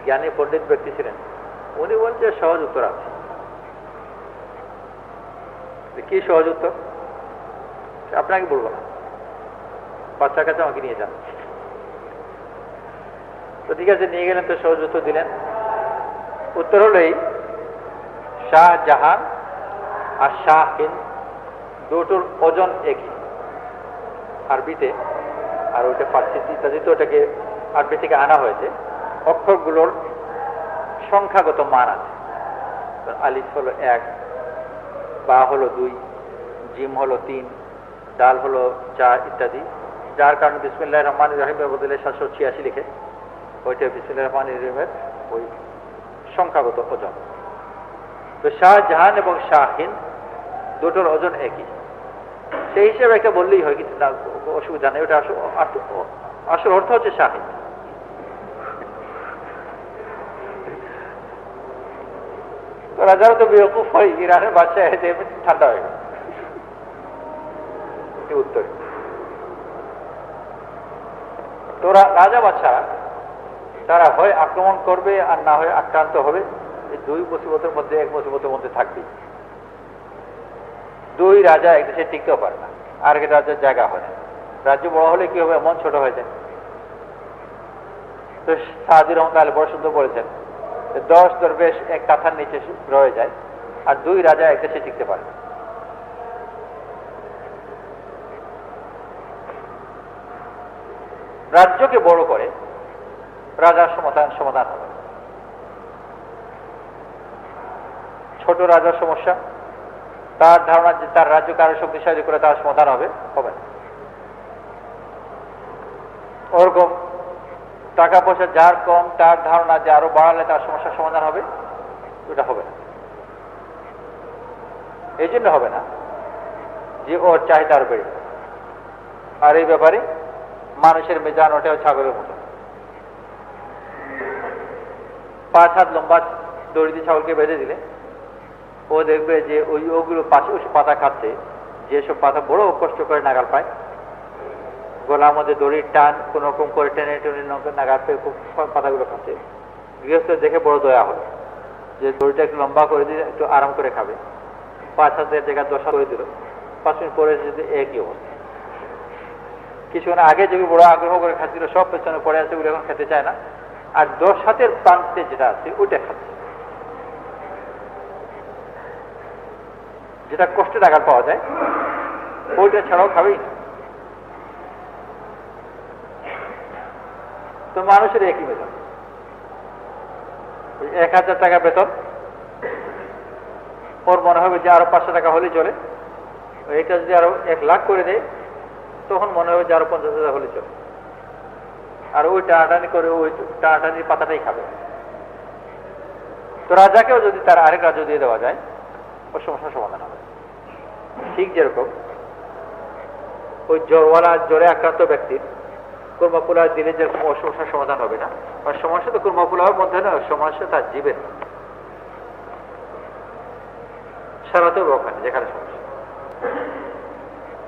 জ্ঞানী পণ্ডিত ব্যক্তি ছিলেন। উনি বলছে সহজ উত্তর আছে। কি সহজ উত্তর? আপনাকে বলবো না, বাচ্চার কাছে আমাকে নিয়ে যান। তো ঠিক আছে, নিয়ে গেলেন, তো সহজ উত্তর দিলেন। উত্তর হলো এই শাহজাহান আর শাহিন দুটোর ওজন একই আরবিতে, আর ওইটা ফার্সি ইত্যাদি তো ওটাকে আরবি থেকে আনা হয়েছে। অক্ষরগুলোর সংখ্যাগত মান আছে। আলিফ হলো 1, বা হলো 2, জিম হলো 3, ডাল হলো 4 ইত্যাদি। যার কারণে বিসমিল্লাহির রহমানির রহিমের বদলে 786 লিখে, ওইটা বিসমিল্লাহির রহমানির রহিমের ওই সংখ্যাগত ওজন। তো শাহজাহান এবং শাহিন দুটোর ওজন একই, সেই হিসেবে একটা বললেই হয়, কিন্তু না অসুবিধা নেই। ওটা আসল অর্থ হচ্ছে শাহিন। তো রাজারা তো বেওকুফ হয়, ইরানের বাদশাহ ঠান্ডা হয়ে গেল উত্তরে। তো রাজা বাদশাহ তারা হয় আক্রমণ করবে আর না হয় আক্রান্ত হবে। এই দুই মুসিবতের মধ্যে এক মুসিবতের মধ্যে থাকবে। দুই রাজা এক দেশে টিকতেও পারে না, আর এক রাজার জায়গা হয় না। রাজ্য বড় হলে কি হবে, মন ছোট হয়ে যায়। তো সাদি রহমতুল্লাহ বড় সুন্দর বলেছেন, 10 দরবেশ এক কাঁথার নিচে রয়ে যায়, আর দুই রাজা এক দেশে টিকতে পারে না। রাজ্যকে বড় করে রাজার সমাধান হবে। ছোট রাজার সমস্যা, তার ধারণা যে তার রাজ্যকে আরো শক্তিশালী করে তার সমাধান হবে না। ওরকম টাকা পয়সা যার কম, তার ধারণা যে আরো বাড়ালে তার সমস্যার সমাধান হবে, ওটা হবে না। এই জন্য হবে না যে ওর চাহিদা আরো বেড়ে। আর এই ব্যাপারে মানুষের মেজান ওটাও ছাগলের মতো। 5 হাত লম্বা দড়ি দিয়ে ছাগলকে বেঁধে দিলে ও দেখবে যে ওগুলো পাশে পাতা খাচ্ছে, যেসব পাতা বড় কষ্ট করে নাগাল পায়, গলার মধ্যে দড়ির টান কোন রকম করে টেনে টেনে নাগাল পেয়ে পাতাগুলো খাচ্ছে। গৃহস্থ দেখে বড় দয়া হলো যে দড়িটা একটু লম্বা করে দিয়ে একটু আরাম করে খাবে। 5 হাতের জায়গায় 10 হাত করে দিল, 5 মিনিট পরে যদি একই অবস্থা। কিছুক্ষণ আগে যদি বড় আগ্রহ করে খাচ্ছিল, সব পেছনে পড়ে আছে, ওগুলো এখন খেতে চায় না। আর 10 হাতের প্রান্তে যেটা আছে ওইটা খাচ্ছে, যেটা কষ্টে নাগাল পাওয়া যায়, ওইটা ছাড়াও খাবেই না। তো মানুষের একই বেতন, 1000 টাকা বেতন, ওর মনে হবে যে আরো 500 টাকা হলে চলে। এটা যদি আরো 1 লাখ করে দেয়, তখন মনে হবে যে আরো 50,000 হলে চলে। আর ওই টানাটানি করে ওই টানাটানির পাতাটাই খাবে। তো রাজাকেও যদি তার আরেক রাজ্য দিয়ে দেওয়া যায়, ওর সমস্যার সমাধান হবে। ঠিক যেরকম ওই জ্বরওয়ালা, জ্বরে আক্রান্ত ব্যক্তির কুরমা দিলে যেরকম ওর সমস্যার সমাধান হবে না, আর সমস্যা তো কুরমা পোলাওয়ের মধ্যে না, সমস্যা তার জীবের, সারাতেও ওখানে যেখানে সমস্যা।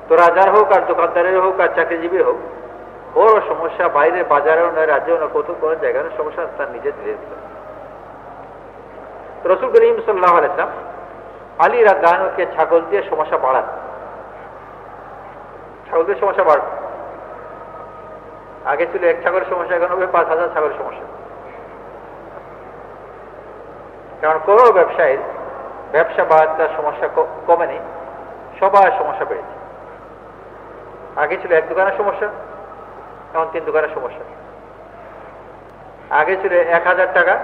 তো রাজার হোক আর দোকানদারের হোক আর চাকরিজীবী হোক, ওর সমস্যা বাইরে বাজারেও নয়, রাজ্যেও নয়, কোথাও কোনো জায়গায় সমস্যা তার নিজের দিলের ভিতরে। রসুল করিম সাল্লাল্লাহু আলাইহি ওয়াসাল্লাম আলী রাদিয়াল্লাহু আনহুকে ছাগল দিয়ে সমস্যা বাড়ান। ছাগল দিয়ে সমস্যা বাড়বে। আগে ছিল 1 ছাগলের সমস্যা, এখন হবে 5000 ছাগলের সমস্যা। কারণ কোনো ব্যবসায়ীর ব্যবসা বাড়াতে সমস্যা কমেনি, সবার সমস্যা বেড়েছে। আগে ছিল 1 দোকানের সমস্যা, এখন 3 দোকানের সমস্যা। আগে ছিল 1000 টাকা,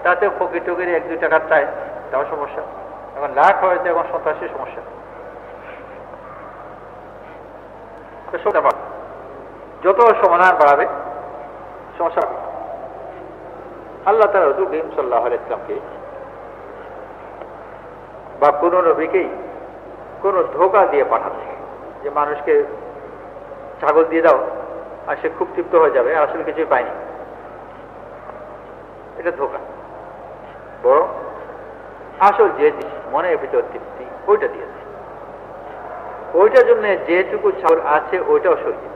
তাতে ফকির টকির 1-2 টাকার চাই, তাও সমস্যা। এখন লাখ হয়েছে, এখন 87 সমস্যা। যত সমাধান বাড়াবে সমস্যা। আল্লাহ তাআলা রাসূল করিম সাল্লাল্লাহু আলাইহি ওয়াসাল্লামকে বা কোন নবীকেই কোন ধোঁকা দিয়ে পাঠাচ্ছে যে মানুষকে ছাগল দিয়ে দাও আর সে খুব তৃপ্ত হয়ে যাবে, আসলে কিছুই পায়নি। এটা ধোঁকা। বড় আসল যে মনের ভিতর তৃপ্তি, ওইটা দিয়েছে। ওইটার জন্য যেটুকু ছাগল আছে ওইটাও সরিয়ে,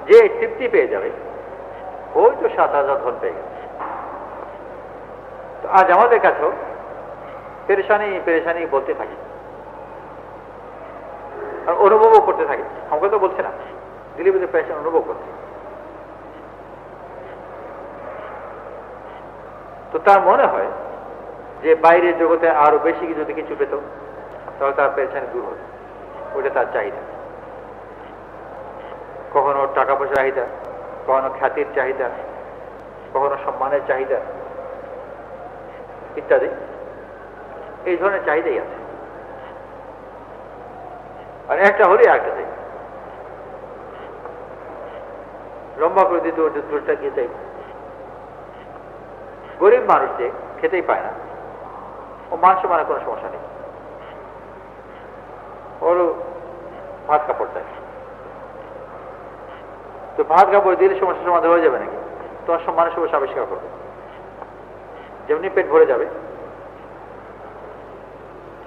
যে তৃপ্তি পেয়ে যাবে, ওই তো 7000 ধন পেয়ে গেছে। তো আজ আমাদের কাছেও পেরেশানি বলতে থাকি, আর অনুভবও করতে থাকি। আমাকে তো বলছে না, দিলে বুঝে পেরেশান অনুভব করছে। তো তার মনে হয় যে বাইরের জগতে আরো বেশি যদি কিছু পেত তাহলে তার পেরেছানি দূর হতো। ওইটা তার চাহিদা। কখনো টাকা পয়সার চাহিদা, কখনো খ্যাতির চাহিদা, কখনো সম্মানের চাহিদা ইত্যাদি, এই ধরনের চাহিদাই আছে। আর একটা হলেই একটা চাই, লম্বা করে দিতে ওর দূরটা গিয়ে চাই। গরিব মানুষ যে খেতেই পায় না, ও মাংস মানে কোনো সমস্যা নেই, ওরও ভাত কাপড় চাই। তো ভাত কাপড় দিলে সমস্যার সমাধান হয়ে যাবে নাকি? তোমার সম্মানের সমস্যা আবিষ্কার করবে। যেমনি পেট ভরে যাবে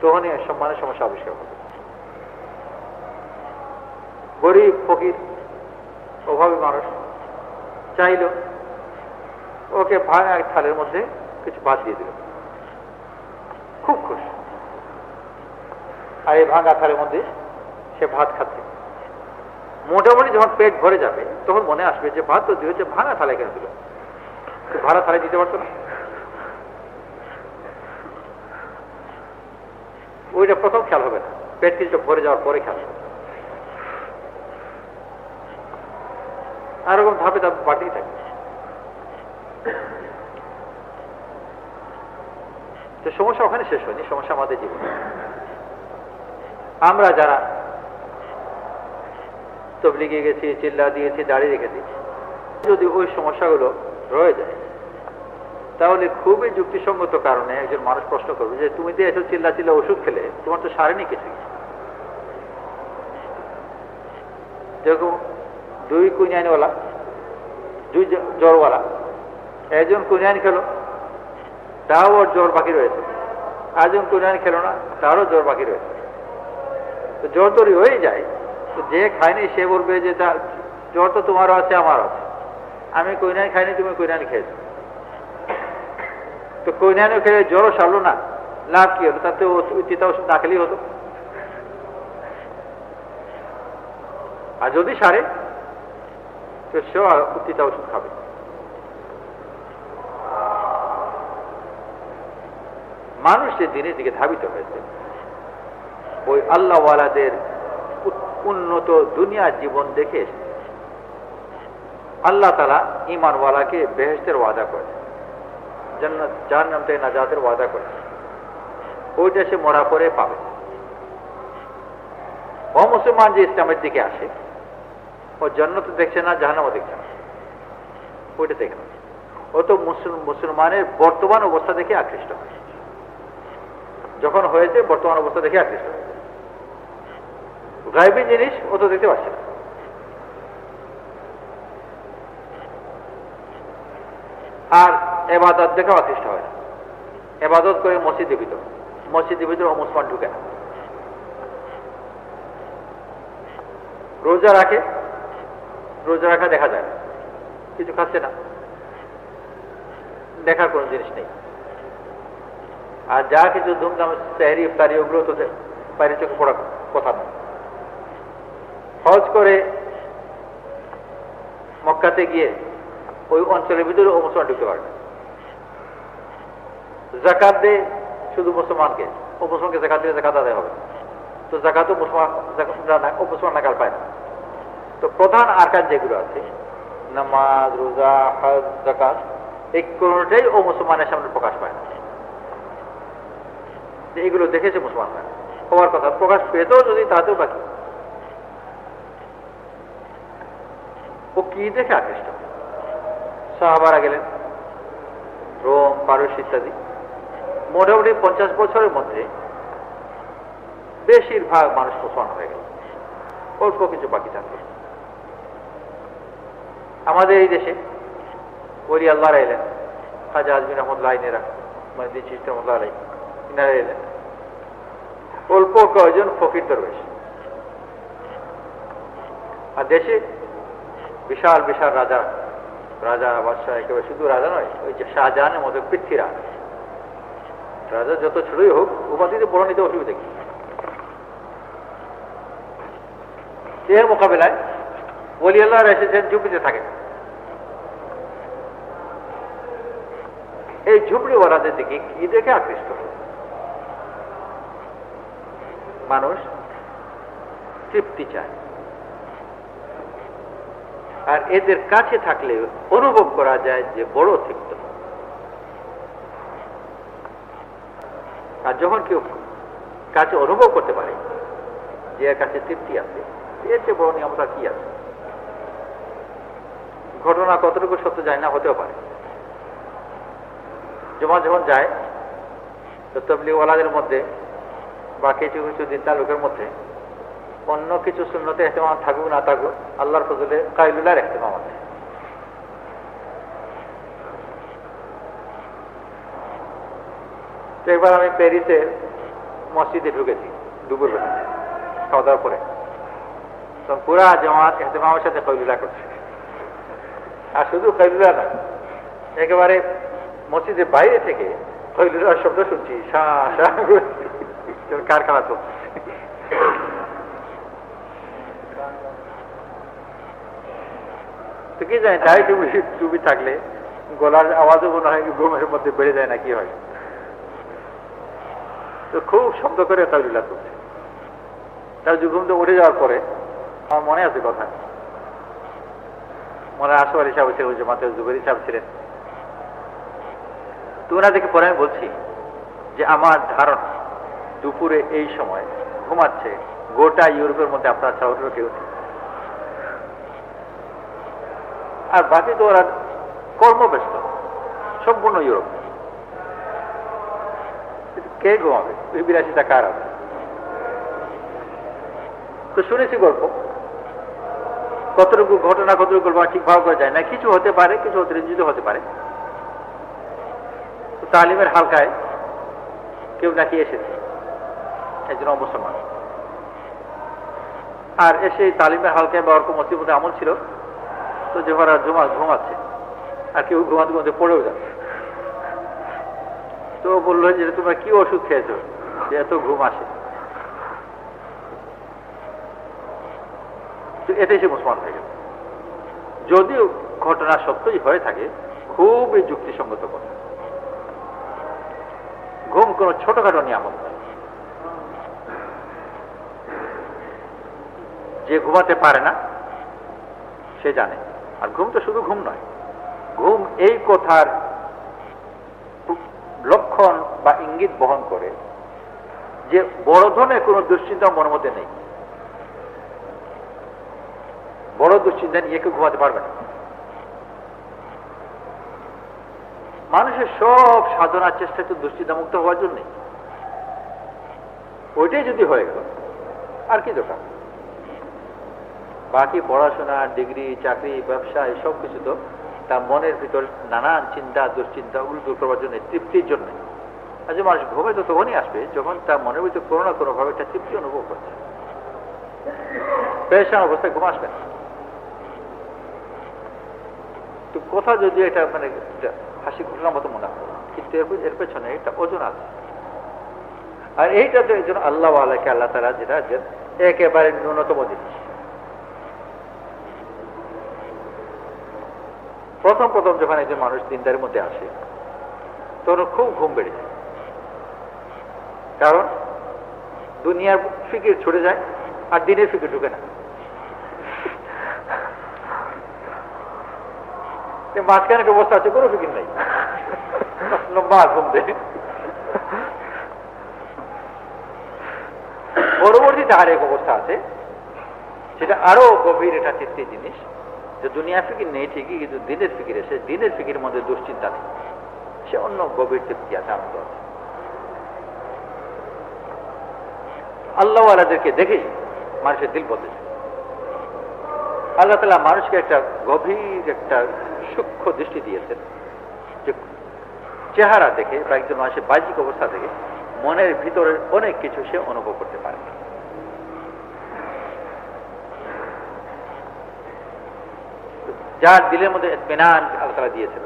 তখনই সম্মানের সমস্যা আবিষ্কার করবে। গরিব ফকির অভাবী মানুষ চাইল, ওকে ভাঙা এক থালের মধ্যে কিছু ভাত দিয়ে দিল, খুব খুশি। আর এই ভাঙা থালের মধ্যে সে ভাত খাচ্ছে। মোটামুটি যখন পেট ভরে যাবে তখন মনে আসবে যে ভাত তো দিয়েছে, ভাঙা থালে কেন দিল? ভাড়া থালে দিতে পারতো না? ওইটা প্রথম খেয়াল হবে না, পেট কিছুটা ভরে যাওয়ার পরে খেয়াল হবে। আর এরকম ধাপে ধাপে বাড়তেই থাকে। তো সমস্যা ওখানে শেষ হয়নি, সমস্যা আমাদের জীবনে। আমরা যারা তবলিগে গেছি, চিল্লা দিয়েছি, দাঁড়িয়ে রেখেছি, যদি ওই সমস্যাগুলো রয়ে যায় তাহলে খুবই যুক্তিসঙ্গত কারণে একজন মানুষ প্রশ্ন করবে যে তুমি যে এত চিল্লা চিল্লা ওষুধ খেলে তোমার তো সারেনি কিছুই। যেরকম দুই কুইনাইনওয়ালা, দুই জ্বরওয়ালা, একজন কুইনাইন খেলো তাও ওর জ্বর বাকি রয়েছে, আরেকজন কুইনাইন খেলো না তারও জ্বর বাকি রয়েছে। তো জ্বর তৈরি হয়ে যায়, তো যে খায়নি সে বলবে যে জ্বর তো তোমারও আছে আমারও আছে, আমি কুইনাইন খাইনি তুমি কুইনাইন খেয়েছো। তো কুইনাইনও খেলে জ্বরও সারলো না, লাভ কি হলো? তাতে চিতা ওষুধ না খেলেই হতো। আর যদি সারে তো সেও চিতা ওষুধ খাবে। মানুষ যে দিনের দিকে ধাবিত হয়েছে ওই আল্লাহওয়ালাদের উন্নত দুনিয়ার জীবন দেখে এসেছে। আল্লাহ তাআলা ঈমানওয়ালাকে বেহেশতের ওয়াদা করেছে, জাহান্নাম থেকে নাজাতের ওয়াদা করেছে, ওইটা সে মরা পরে পাবে। অমুসলমান যে ইসলামের দিকে আসে ও জান্নাত দেখছে না, জাহান্নামও দেখছে না, ওইটা দেখে না। ও তো মুসলমানের বর্তমান অবস্থা দেখে আকৃষ্ট হয়, যখন হয়েছে বর্তমান অবস্থা দেখে আকৃষ্ট হয়েছে। গায়েবী জিনিস ও তো দেখতে পাচ্ছে না। আর এবাদত দেখেও আকৃষ্ট হয় না। এবাদত করে মসজিদের ভিতর ও মুসলমান ঢুকে না। রোজা রাখে, রোজা রাখা দেখা যায় না, কিছু খাচ্ছে না, দেখার কোন জিনিস নেই। আর যা কিছু ধুমধাম সেহরি ইফতারি ওগুলো তো বাইরে চোখে পড়ার কথা নয়। হজ করে মক্কাতে গিয়ে ওই অঞ্চলের ভিতরে ও মুসলমান ঢুকতে পারে না। জাকাত দেয় শুধু মুসলমানকে, ও মুসলমানকে জাকাত দিলে জাকাত আদায় হবে, তো জাকাতও মুসলমান নাগাল পায় না। তো প্রধান আরকান যেগুলো আছে নামাজ, রোজা, হজ, জাকাত, এই কোনটাই ও মুসলমানের সামনে প্রকাশ পায় না। এগুলো দেখেছে মুসলমান হয় না, হওয়ার কথা। প্রকাশ পেতেও যদি তাতেও বাকি। ও কি দেখে আকৃষ্ট? সাহাবারা গেলেন রোম, পারস্য ইত্যাদি, মোটামুটি 50 বছরের মধ্যে বেশিরভাগ মানুষ মুসলমান হয়ে গেল, অল্প কিছু বাকি থাকলো। আমাদের এই দেশে ওলি আল্লাহরা এলেন, খাজা আজমির রহমতুল্লাহ আইনেরা, মহিউদ্দিন চিশতি রহমতুল্লাহ আলাইহি, ইনারা এলেন, অল্প কয়েকজন ফকির দরবেশ। আর দেশে বিশাল বিশাল রাজা বাদশাহ, একেবারে শুধু রাজা নয়, ওই যে শাহজাহানের মতো পৃথ্বীরাজ রাজা, যত ছোটই হোক উপাধিতে বড় নিতে অসুবিধা কি? এর মোকাবিলায় ওলি আল্লাহরা এসেছেন, জুপিতে থাকেন। এই ঝুপড়িওয়ালাদের দিকে কি দেখে আকৃষ্ট হয়? মানুষ তৃপ্তি চায়, আর এদের কাছে থাকলে অনুভব করা যায় যে বড় তৃপ্ত। আর যখন কেউ কাছে অনুভব করতে পারে যে এর কাছে তৃপ্তি আছে, এর চেয়ে বড় নিয়মতা কি আছে? ঘটনা কতটুকু সত্য যায় না, হতেও পারে। যখন যায় তো তবলিগওয়ালাদের মধ্যে বা কিছু কিছু দিনদার লোকের মধ্যে অন্য কিছু সুন্নতে ইহতেমাম থাকুক না থাকুক, আল্লাহর ফজলে কাইলুলার ইহতেমাম আছে। তো একবার আমি প্যারিসে মসজিদে ঢুকেছি দুপুর বেলা খাওয়া দাওয়ার পরে, তো পুরা জামাত ইহতেমামের সাথে কাইলুলা করছে। আর শুধু কাইলুলা না, একেবারে মসজিদের বাইরে থেকে কাইলুলার শব্দ শুনছি, কারখানা চলছে। তো কি জানি, তাই টুপি থাকলে গলার আওয়াজও মনে হয় ঘুমের মধ্যে বেড়ে যায় না, কি হয়। তো খুব শব্দ করে কাইলুলা চলছে। তার ঘুম তো উঠে যাওয়ার পরে আমার মনে আছে কথা, মনে আসো আলী সাহেব ছিলেন, জামাতে জুবেরি সাহেব ছিলেন। তো ওনাদেরকে পরে আমি বলছি যে আমার ধারণা দুপুরে এই সময় ঘুমাচ্ছে গোটা ইউরোপের মধ্যে আপনার ছাত্র কেউ নেই, আর বাকি তো ওরা কর্মব্যস্ত সম্পূর্ণ ইউরোপ। কে ঘুমাবে? ওই বিলাসিতা কার আছে? তো শুনেছি গল্প, কতটুকু ঘটনা কতটুকু গল্প ঠিক ভাব করা যায় না, কিছু হতে পারে, কিছু অতিরঞ্জিত হতে পারে। তো তালিমের হালকায় কেউ নাকি এসেছে, একজন অমুসলমান, আর এসে তালিমের হালকায় বা ওরকম মসজিদের মধ্যে আমল ছিল। তো যে ওরা ঘুমাচ্ছে, আর কেউ ঘুমাতে ঘুমাতে পড়েও যাচ্ছে। তো বললো যে তোমরা কি ওষুধ খেয়েছো যে এত ঘুম আসে? তো এটাই সে মুসলমান হয়ে গেল। যদিও ঘটনা সত্যই হয়ে থাকে, খুবই যুক্তিসঙ্গত কথা। ঘুম কোন ছোটখাটো নিয়ামত নয়। যে ঘুমাতে পারে না সে জানে। আর ঘুম তো শুধু ঘুম নয়, ঘুম এই কথার লক্ষণ বা ইঙ্গিত বহন করে যে বড় ধরনের কোন দুশ্চিন্তা মনের মধ্যে নেই। বড় দুশ্চিন্তা নিয়ে কেউ ঘুমাতে পারবে না। মানুষের সব সাধনার চেষ্টা তো দুশ্চিন্তা মুক্ত হওয়ার জন্যই। ওইটাই যদি হয়ে গেল, আর কি দরকার? বাকি পড়াশোনা, ডিগ্রি, চাকরি, ব্যবসা, এসব কিছু তো তার মনের ভিতর নানান চিন্তা দুশ্চিন্তা ওগুলো দূর করবার জন্য, তৃপ্তির জন্য। আর যে মানুষ ঘুমে তো তখনই আসবে যখন তার মনের ভিতরে কোনো না কোনো ভাবে একটা তৃপ্তি অনুভব করছে। পেরেশান অবস্থায় ঘুম আসবে না। তো কথা যদি এটা মানে হাসি ঘটনার মতো মনে হয়, কিন্তু এর পেছনে একটা ওজন আছে। আর এইটা তো একজন আল্লাহ আল্লাহকে আল্লাহ তারা যেটা একেবারে ন্যূনতম জিনিস। প্রথম যখন একজন মানুষ দিনদারের মধ্যে আসে তখন খুব ঘুম বেড়ে যায়, কারণ দুনিয়ার ফিকির ছুটে যায় আর দিনের ফিকির ঢুকে না। মাঝখানে একটা অবস্থা আছে, কোনো ফিকির নাই, লম্বা ঘুম দেয়। পরবর্তীতে আর এক অবস্থা আছে, সেটা আরো গভীর, এটা তৃপ্তির জিনিস, যে দুনিয়া ফিকির নেই ঠিকই, কিন্তু দিনের ফিকির এসে দিনের ফিকির মধ্যে দুশ্চিন্তা নেই, সে অন্য গভীর তৃপ্তি আছে, আনন্দ আছে। আল্লাহ আলাদেরকে দেখেই মানুষের দিল বদলে। আল্লাহ তাআলা মানুষকে একটা গভীর একটা সূক্ষ্ম দৃষ্টি দিয়েছেন, যে চেহারা দেখে বা একজন মানুষের বাহ্যিক অবস্থা থেকে মনের ভিতরে অনেক কিছু সে অনুভব করতে পারে। যার দিলের মধ্যে ইতমিনান আল্লাহ তাআলা দিয়েছেন,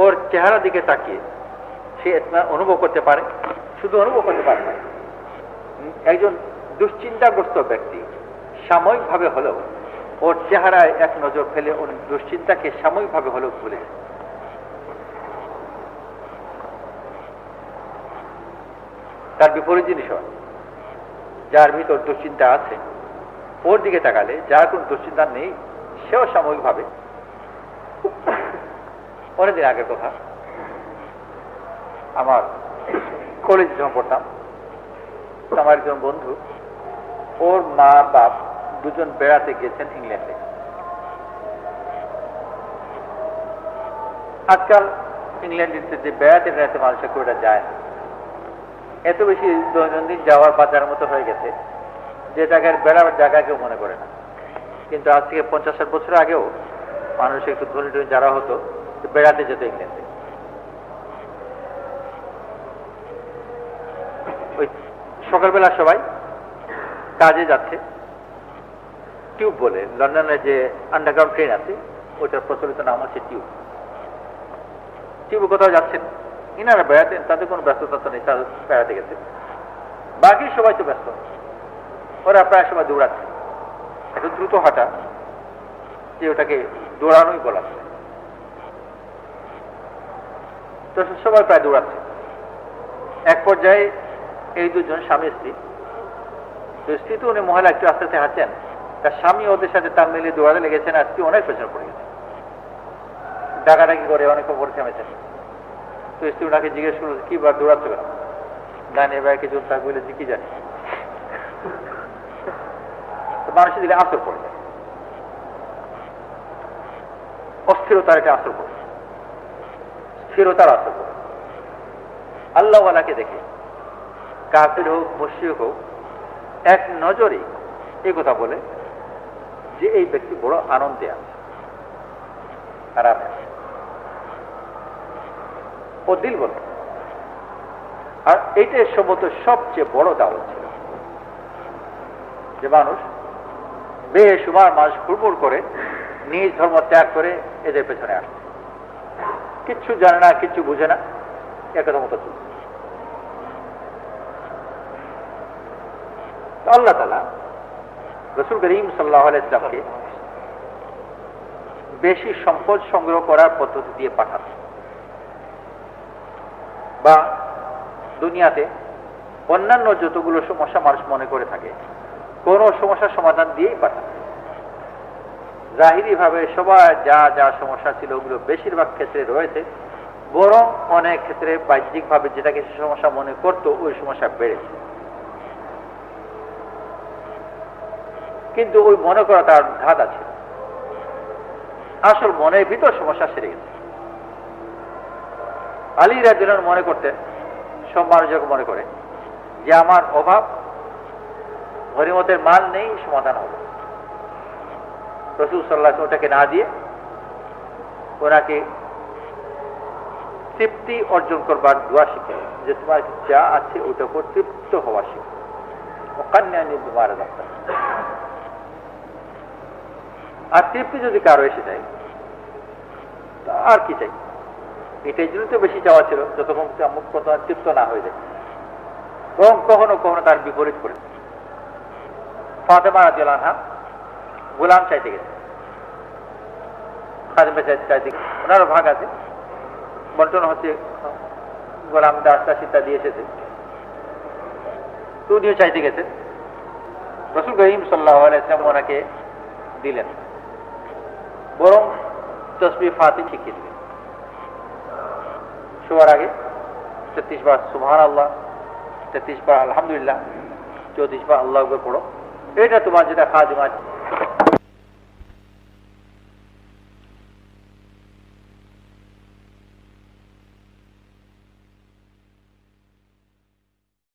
ওর চেহারা দিকে তাকিয়ে সে ইতমিনান অনুভব করতে পারে। শুধু অনুভব করতে পারে না, একজন দুশ্চিন্তাগ্রস্ত ব্যক্তি সাময়িকভাবে হলেও ওর চেহারায় এক নজর ফেলে ওর দুশ্চিন্তাকে সাময়িকভাবে হলেও ভুলে যায়। তার বিপরীত জিনিস হয়। যার ভিতর দুশ্চিন্তা আছে, ওর দিকে তাকালে যার কোনো দুশ্চিন্তা নেই, সেও সাময়িকভাবে, অনেকদিন আগের কথা, আমার কলেজে যখন পড়তাম, আমার একজন বন্ধু, ওর মা বাপ দুজন বেড়াতে গেছেন ইংল্যান্ডে। আজকাল ইংল্যান্ডে যে বেড়াতে বেড়াতে মানুষের করে যায় না, এত বেশি দৈনন্দিন যাওয়ার বাজার মতো হয়ে গেছে যে জায়গায় বেড়াবার জায়গা কেউ মনে করে না। কিন্তু আজ থেকে 50-60 বছর আগেও মানুষ একটু ধনী ধনী যারা হতো বেড়াতে যেত ইংল্যান্ডে। ওই সকালবেলা সবাই কাজে যাচ্ছে, টিউব বলে, লন্ডনের যে আন্ডারগ্রাউন্ড ট্রেন আছে ওইটার প্রচলিত নাম হচ্ছে টিউব। টিউবে কোথাও যাচ্ছেন, ইনারা বেড়াতেন, তাদের কোনো ব্যস্ততা তো নেই, তারা বেড়াতে গেছে। বাকি সবাই তো ব্যস্ত, ওরা প্রায় সময় দৌড়াচ্ছে, এত দ্রুত হাঁটা যে ওটাকে দৌড়ানোই বলা হয়। তো সবাই প্রায় দৌড়াচ্ছে। এক পর্যায়ে এই দুজন স্বামী স্ত্রী, তো স্ত্রী তো উনি মহিলা একটু আস্তে আস্তে হাঁটছেন, তার স্বামী ওদের সাথে তাল মিলিয়ে দৌড়াতে লেগেছেন, আর স্ত্রী অনেক পেছনে পড়ে গেছে, ডাকাডাকি করে অনেক ওপরে থেমেছেন। তো স্ত্রী ওনাকে জিজ্ঞেস করল, কি বার দৌড়াচ্ছ কেন? জানি এবার কিছু তাকে বলে যে কি জানি, মানুষের দিলে আসর পড়ে যায়, অস্থিরতার একটা আসর পড়ে, স্থিরতার আসর পড়ে। আল্লাহওয়ালাকে দেখে, কাফির হোক মুশরিক হোক, এক নজরে এই কথা বলে যে এই ব্যক্তি বড় আনন্দে আছে, আরামে আছে, ও দিল বলে। আর এইটাই সম্ভবত সবচেয়ে বড় দাওয়াত ছিল, যে মানুষ বেশুমার মানুষ হুড়মুড় করে নিজ ধর্ম ত্যাগ করে এদের পেছনে আসে, কিচ্ছু জানে না, কিচ্ছু বুঝে না, একথা মতো চলছে। আল্লাহ তাআলা রাসূল করিম সাল্লাল্লাহু আলাইহি ওয়াসাল্লামকে বেশি সম্পদ সংগ্রহ করার পদ্ধতি দিয়ে পাঠান, বা দুনিয়াতে অন্যান্য যতগুলো সমস্যা মানুষ মনে করে থাকে কোন সমস্যার সমাধান দিয়েই পাঠান। জাহিরি ভাবে সবার যা যা সমস্যা ছিল ওগুলো বেশিরভাগ ক্ষেত্রে রয়েছে, বরং অনেক ক্ষেত্রে বাহ্যিক ভাবে যেটাকে সমস্যা মনে করতো ওই সমস্যা বেড়েছে। কিন্তু ওই মনে করা তার ধাঁধা ছিল, আসল মনের ভিতর সমস্যা সেরে গেছে। আলী রাদিয়াল্লাহু আনহু মনে করতেন, সব মানুষ যখন মনে করে যে আমার অভাব, গনিমতের মাল নেই, সমাধান হবে, রাসূল সাল্লাল্লাহু আলাইহি ওয়াসাল্লাম ওটাকে না দিয়ে ওনাকে তৃপ্তি অর্জন করবার দোয়া শিখে, যে তোমার যা আছে ওটা উপর তৃপ্ত হওয়া শিখো, ওকান্নানি বিমার রাখতে। আর তৃপ্তি যদি কারো এসে যায় আর কি চাই, এটাই জন্য তো বেশি চাওয়া ছিল, যতক্ষণ প্রথমে তৃপ্ত না হয়ে যায়। এবং কখনো কখনো তার বিপরীত করে, ফাতেমা রাদিয়াল্লাহু আনহা গোলাম চাইতে গেছে, খাদিমা চাইতে গেছে, ওনারও ভাগ আছে, বন্টন হচ্ছে, গোলাম দাসটা সিদ্ধা দিয়ে এসেছে, তো উনিও চাইতে গেছে। রাসূল করিম সাল্লাল্লাহু আলাইহি ওয়াসাল্লাম ওনাকে দিলেন, বরং তসবিহ ফাতিহ শিখিয়ে দিলেন। শোয়ার আগে 33 বার সুবহানাল্লাহ, 33 বার আলহামদুলিল্লাহ, 34 বার আল্লাহু আকবার পড়ো, এটা তোমার যেটা খাদিমা